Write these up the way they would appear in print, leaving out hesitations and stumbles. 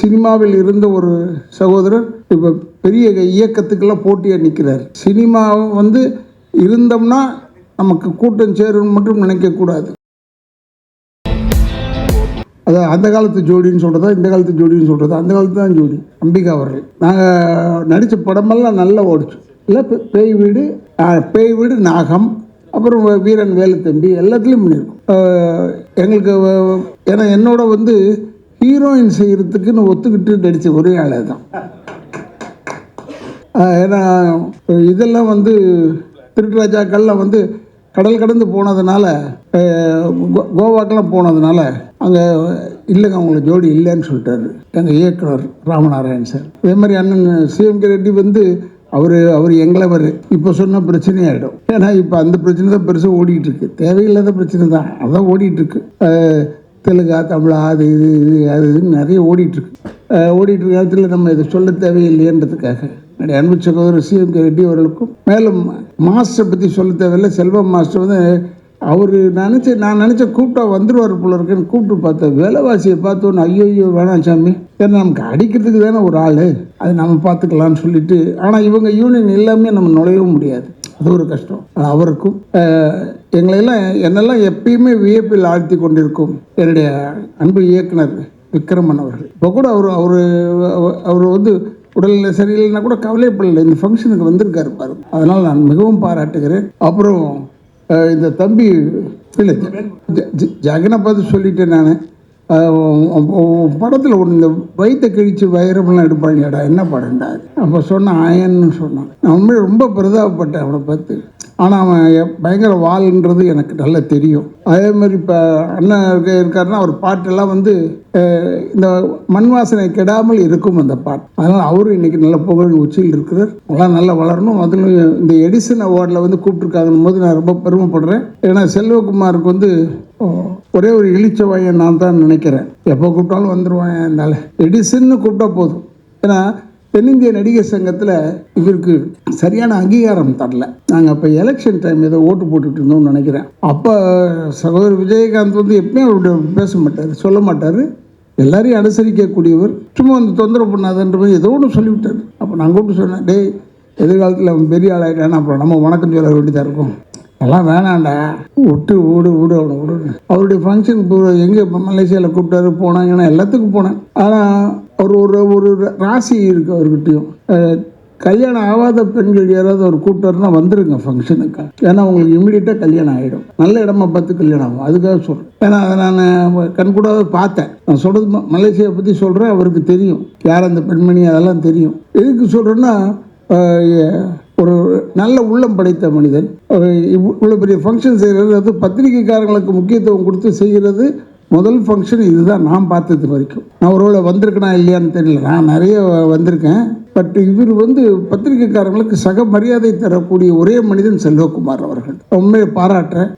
சினிமாவில் இருந்த ஒரு சகோதரர் இப்போ பெரிய இயக்கத்துக்கெல்லாம் போட்டியாக நிற்கிறார். சினிமா இருந்தோம்னா நமக்கு கூட்டம் சேரும்னு மட்டும் நினைக்கக்கூடாது. அது அந்த காலத்து ஜோடின்னு சொல்கிறதா, இந்த காலத்து ஜோடின்னு சொல்கிறதா? அந்த காலத்து தான் ஜோடி. அம்பிகா அவர்கள் நாங்கள் நடித்த படமெல்லாம் நல்லா ஓடிச்சு. இல்லை பேய் வீடு, நாகம், அப்புறம் வீரன் வேலுத்தம்பி எல்லாத்துலேயும் பண்ணியிருக்கோம். எங்களுக்கு ஏன்னா என்னோட ஹீரோயின் செய்கிறதுக்குன்னு ஒத்துக்கிட்டு நடித்த ஒரே ஆளே தான். ஏன்னா இதெல்லாம் திருட்டுராஜாக்கள்லாம் கடல் கடந்து போனதுனால, கோவாக்கெல்லாம் போனதுனால அங்கே இல்லைங்க அவங்களுக்கு ஜோடி இல்லைன்னு சொல்லிட்டாரு எங்கள் இயக்குனர் ராமநாராயண் சார். அதே மாதிரி அண்ணன் சிஎம்கே ரெட்டி அவர் எங்களவர் இப்போ சொன்ன பிரச்சனையாகிடும். ஏன்னா இப்போ அந்த பிரச்சனை தான் பெருசாக ஓடிக்கிட்டு இருக்கு. தேவையில்லாத பிரச்சனை தான், அதான் ஓடிட்டுருக்கு. தெலுங்கா, தமிழா, அது இதுன்னு நிறைய ஓடிட்டுருக்கு நேரத்தில் நம்ம இதை சொல்ல தேவையில்லைன்றதுக்காக என்னுடைய அன்பு சகோதரர் சிஎம்கே ரெட்டி அவர்களுக்கும், மேலும் மாஸ்டரை பற்றி சொல்ல தேவையில்லை. செல்வம் மாஸ்டர் நான் நினச்ச கூப்பிட்டா வந்துடுவார் போல இருக்குன்னு கூப்பிட்டு பார்த்தேன். வேலைவாசியை பார்த்தோன்னு ஐயோ வேணாம் சாமி, ஏன்னா நமக்கு அடிக்கிறதுக்கு தானே ஒரு ஆள், அது நம்ம பார்த்துக்கலான்னு சொல்லிட்டு. ஆனால் இவங்க யூனியன் எல்லாமே நம்ம நுழையவும் முடியாது, அது ஒரு கஷ்டம். அவருக்கும் என்னெல்லாம் எப்பயுமே வியப்பில் ஆழ்த்தி கொண்டிருக்கும் என்னுடைய அன்பு இயக்குனர் விக்ரமன் அவர்கள். இப்போ கூட அவர் உடல்நிலை சரியில்லைன்னா கூட கவலைப்படலை, இந்த ஃபங்க்ஷனுக்கு வந்திருக்காரு பாருங்க. அதனால் நான் மிகவும் பாராட்டுகிறேன். அப்புறம் இந்த தம்பி இல்லை ஜெகனை பார்த்து சொல்லிட்டேன் நான். படத்தில் இந்த வயிற்றை கிழிச்சு வைரமெல்லாம் எடுப்பாங்கடா, என்ன படம்டா? அப்போ சொன்னான் ஆயன்னு சொன்னான். நான் உண்மையை ரொம்ப பிரதாபப்பட்டேன் அவனை பார்த்து. ஆனால் அவன் பயங்கர வால்ன்றது எனக்கு நல்லா தெரியும். அதே மாதிரி இப்போ அண்ணன் இருக்காருன்னா அவர் பாட்டெல்லாம் இந்த மண் வாசனை கெடாமல் இருக்கும் அந்த பாட்டு. அதனால் அவரும் இன்றைக்கி நல்ல புகழ் உச்சியில் இருக்கிறார். அதெல்லாம் நல்லா வளரணும். அதில் இந்த எடிசன் அவார்டில் கூப்பிட்ருக்காங்கன்னு போது நான் ரொம்ப பெருமைப்படுறேன். ஏன்னா செல்வகுமாருக்கு ஒரே ஒரு இழிச்சவாயை நான் தான் நினைக்கிறேன். எப்போ கூப்பிட்டாலும் வந்துடுவான். அதனால் எடிசன்னு கூப்பிட்டா போதும். ஏன்னா தென்னிந்திய நடிகர் சங்கத்தில் இவருக்கு சரியான அங்கீகாரம் தரல. நாங்கள் அப்போ எலெக்ஷன் டைம் ஏதோ ஓட்டு போட்டுட்டு இருந்தோம்னு நினைக்கிறேன். அப்போ சகோதரர் விஜயகாந்த் எப்பயும் அவருடைய பேச மாட்டார், சொல்ல மாட்டார், எல்லாரையும் அனுசரிக்கக்கூடியவர். சும்மா தொந்தரவு பண்ணாதன்ற மாதிரி ஏதோ ஒன்று சொல்லிவிட்டார். அப்போ நான் கூப்பிட்டு சொன்னேன், டேய் எதிர்காலத்தில் அவன் பெரிய ஆளாயிட்டானா அப்புறம் நம்ம வணக்கம் சொல்ல வேண்டியதாக இருக்கும், அதெல்லாம் வேணாண்டா, விடு அவனை விடு. அவருடைய ஃபங்க்ஷனுக்கு எங்கே மலேசியாவில் கூப்பிட்டாரு, போனாங்கன்னா எல்லாத்துக்கும் போனேன். ஆனால் அவர் ஒரு ராசி இருக்குது அவர்கிட்டையும். கல்யாணம் ஆகாத பெண்கள் யாராவது அவர் கூப்பிட்டாருன்னா வந்துருங்க ஃபங்க்ஷனுக்கு, ஏன்னா உங்களுக்கு இம்மிடியட்டாக கல்யாணம் ஆகிடும். நல்ல இடமா பார்த்து கல்யாணம் ஆகும், அதுக்காக சொல்கிறேன். ஏன்னா அதை நான் கண்கூடாக பார்த்தேன். நான் சொல்கிறது மலேசியாவை பற்றி சொல்கிறேன், அவருக்கு தெரியும் யார் அந்த பெண்மணி, அதெல்லாம் தெரியும். எதுக்கு சொல்கிறேன்னா, ஒரு நல்ல உள்ளம் படைத்த மனிதன். இவ்வளோ பெரிய ஃபங்க்ஷன் செய்கிறது, அது பத்திரிகைக்காரங்களுக்கு முக்கியத்துவம் கொடுத்து செய்கிறது முதல் ஃபங்க்ஷன் இதுதான் நான் பார்த்தது வரைக்கும். நான் ஒரு வேளை வந்திருக்கேனா இல்லையான்னு தெரியல, நான் நிறைய வந்திருக்கேன். பட் இவர் பத்திரிகைக்காரங்களுக்கு சக மரியாதை தரக்கூடிய ஒரே மனிதன் செல்வகுமார் அவர்கள். உண்மையை பாராட்டுறேன்.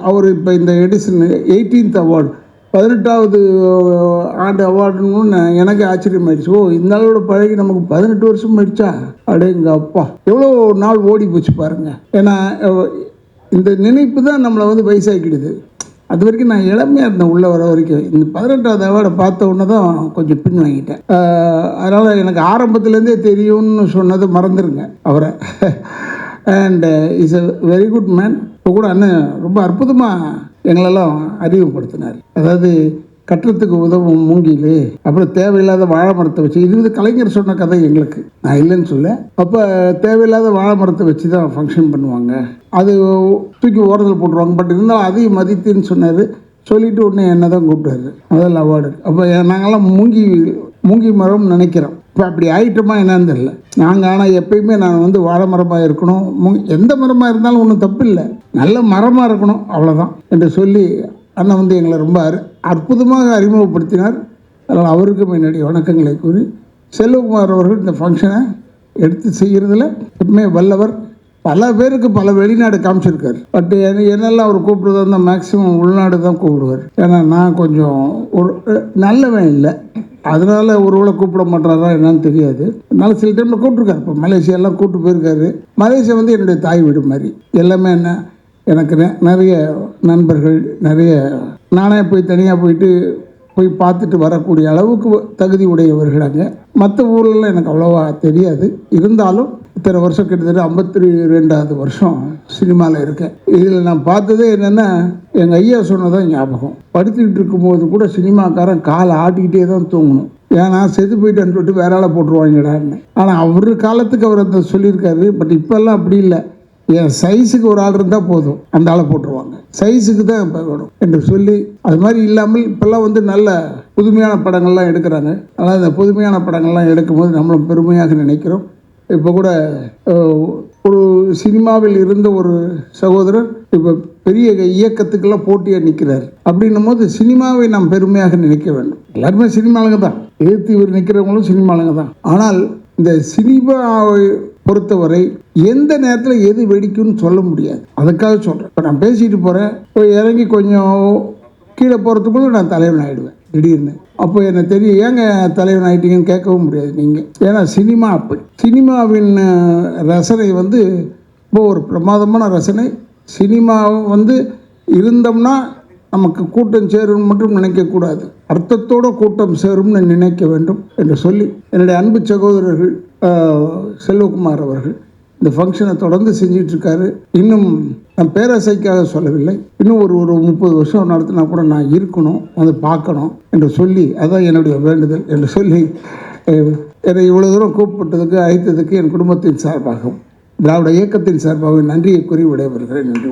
அவர் இப்போ இந்த எடிசன் 18th அவார்டு 18வது ஆண்டு அவார்டுன்னு எனக்கு ஆச்சரியமாயிடுச்சு. இந்த ஆளோட பழகி நமக்கு 18 வருஷம் ஆயிடுச்சா? அப்படிங்க அப்பா, எவ்வளோ நாள் ஓடி போச்சு பாருங்க. ஏன்னா இந்த நினைப்பு தான் நம்மளை வயசாக்கிடுது. அது வரைக்கும் நான் இளமையாக இருந்தேன் உள்ளே வர வரைக்கும். இந்த 18வது அவார்டை பார்த்த உடனே தான் கொஞ்சம் பின் வாங்கிட்டேன். அதனால் எனக்கு ஆரம்பத்துலேருந்தே தெரியும்னு சொன்னதை மறந்துடுங்க அவரை. And is a very good man. இப்போ கூட அண்ணன் ரொம்ப அற்புதமாக எங்களெல்லாம் அறிமுகப்படுத்தினார். அதாவது கட்டுறதுக்கு உதவும் மூங்கில், அப்புறம் தேவையில்லாத வாழை மரத்தை வச்சு, இது கலைஞர் சொன்ன கதை எங்களுக்கு, நான் இல்லைன்னு சொல்ல. அப்போ தேவையில்லாத வாழை மரத்தை வச்சு தான் ஃபங்க்ஷன் பண்ணுவாங்க, அது தூக்கி ஓரத்தில் போட்டுருவாங்க. பட் இருந்தாலும் அதையும் மதித்துன்னு சொன்னார். சொல்லிவிட்டு உடனே என்ன தான் கூப்பிட்டாரு முதல் அவார்டு. அப்போ நாங்கள்லாம் மூங்கி மரம் நினைக்கிறோம். இப்போ அப்படி ஆயிட்டோமா என்னன்னு தெரியல. நாங்கள் ஆனால் எப்பயுமே நான் வாழை மரமாக இருக்கணும், எந்த மரமாக இருந்தாலும் ஒன்றும் தப்பு இல்லை, நல்ல மரமாக இருக்கணும், அவ்வளோதான் என்று சொல்லி அண்ணன் எங்களை ரொம்ப அற்புதமாக அறிமுகப்படுத்தினார். அதனால் அவருக்கும் என்னுடைய வணக்கங்களை கூறி, செல்வகுமார் அவர்கள் இந்த ஃபங்க்ஷனை எடுத்து செய்கிறதுல எப்பவுமே வல்லவர். பல பேருக்கு பல வெளிநாடு காமிச்சிருக்காரு. பட் என்னெல்லாம் அவர் கூப்பிடுறதா இருந்தால் மேக்ஸிமம் உள்நாடு தான் கூப்பிடுவார். ஏன்னா நான் கொஞ்சம் ஒரு நல்லவன் இல்லை, அதனால் ஒருவேளை கூப்பிட மாட்டாரா என்னன்னு தெரியாது. அதனால சில டைமில் கூப்பிட்ருக்காரு. இப்போ மலேசியாலாம் கூப்பிட்டு போயிருக்காரு. மலேசியா என்னுடைய தாய் வீடு மாதிரி. எல்லாமே எனக்கு நிறைய நண்பர்கள், நிறைய நானே போய் தனியாக போயிட்டு போய் பார்த்துட்டு வரக்கூடிய அளவுக்கு தகுதி உடையவர்கள் அங்கே. மற்ற ஊர்லலாம் எனக்கு அவ்வளோவா தெரியாது. இருந்தாலும் இத்தனை வருஷம், கிட்டத்தட்ட 52வது வருஷம் சினிமாவில் இருக்கேன். இதில் நான் பார்த்ததே என்னென்னா, எங்கள் ஐயா சொன்னதான் ஞாபகம். படுத்துக்கிட்டு இருக்கும்போது கூட சினிமாக்காரன் காலை ஆட்டிக்கிட்டே தான் தூங்கணும். ஏன்னா செத்து போயிட்டேன்னு சொல்லிட்டு வேற ஆளை போட்டுருவாங்கடான்னு. ஆனால் அவர் காலத்துக்கு அவர் அந்த சொல்லியிருக்காரு. பட் இப்போல்லாம் அப்படி இல்லை. என் சைஸுக்கு ஒரு ஆள் இருந்தால் போதும், அந்த ஆளை போட்டுருவாங்க. சைஸுக்கு தான் இப்போ வேணும் என்று சொல்லி, அது மாதிரி இல்லாமல் இப்போல்லாம் வந்து நல்ல புதுமையான படங்கள்லாம் எடுக்கிறாங்க. ஆனால் அந்த புதுமையான படங்கள்லாம் எடுக்கும்போது நம்மளும் பெருமையாக நினைக்கிறோம். இப்போ கூட ஒரு சினிமாவில் இருந்த ஒரு சகோதரர் இப்போ பெரிய இயக்கத்துக்கெல்லாம் போட்டியாக நிற்கிறார். அப்படின்னும் போது சினிமாவை நாம் பெருமையாக நினைக்க வேண்டும். எல்லாருமே சினிமாளுங்க தான், எதிர்த்து இவர் நிற்கிறவங்களும் சினிமாளுங்க தான். ஆனால் இந்த சினிமாவை பொறுத்தவரை எந்த நேரத்தில் எது வெடிக்கும்னு சொல்ல முடியாது. அதுக்காக சொல்கிறேன். இப்போ நான் பேசிட்டு போகிறேன், போய் இறங்கி கொஞ்சம் கீழே போகிறதுக்குள்ள நான் தலைவன் ஆகிடுவேன் திடீர்னு. அப்போ எனக்கு தெரியும், ஏங்க தலைவன் ஆகிட்டீங்கன்னு கேட்கவும் முடியாது நீங்கள். ஏன்னா சினிமா அப்படி. சினிமாவின் ரசனை வந்து இப்போ ஒரு பிரமாதமான ரசனை. சினிமா வந்து இருந்தோம்னா நமக்கு கூட்டம் சேரும்னு மட்டும் நினைக்கக்கூடாது, அர்த்தத்தோடு கூட்டம் சேரும்னு நினைக்க வேண்டும் என்று சொல்லி, என்னுடைய அன்பு சகோதரர்கள் செல்வகுமார் அவர்கள் இந்த ஃபங்க்ஷனை தொடர்ந்து செஞ்சிட்ருக்காரு. இன்னும் நான் பேராசைக்காக சொல்லவில்லை, இன்னும் ஒரு 30 வருஷம் நடத்தினா கூட நான் இருக்கணும், வந்து பார்க்கணும் என்று சொல்லி, அதான் என்னுடைய வேண்டுதல் என்று சொல்லி, என்னை இவ்வளோ தூரம் கூப்பிட்டதுக்கு, அழைத்ததுக்கு என் குடும்பத்தின் சார்பாகவும் திராவிட இயக்கத்தின் சார்பாகவும் நன்றியை கூறி விடைபெறுகிறேன். நன்றி.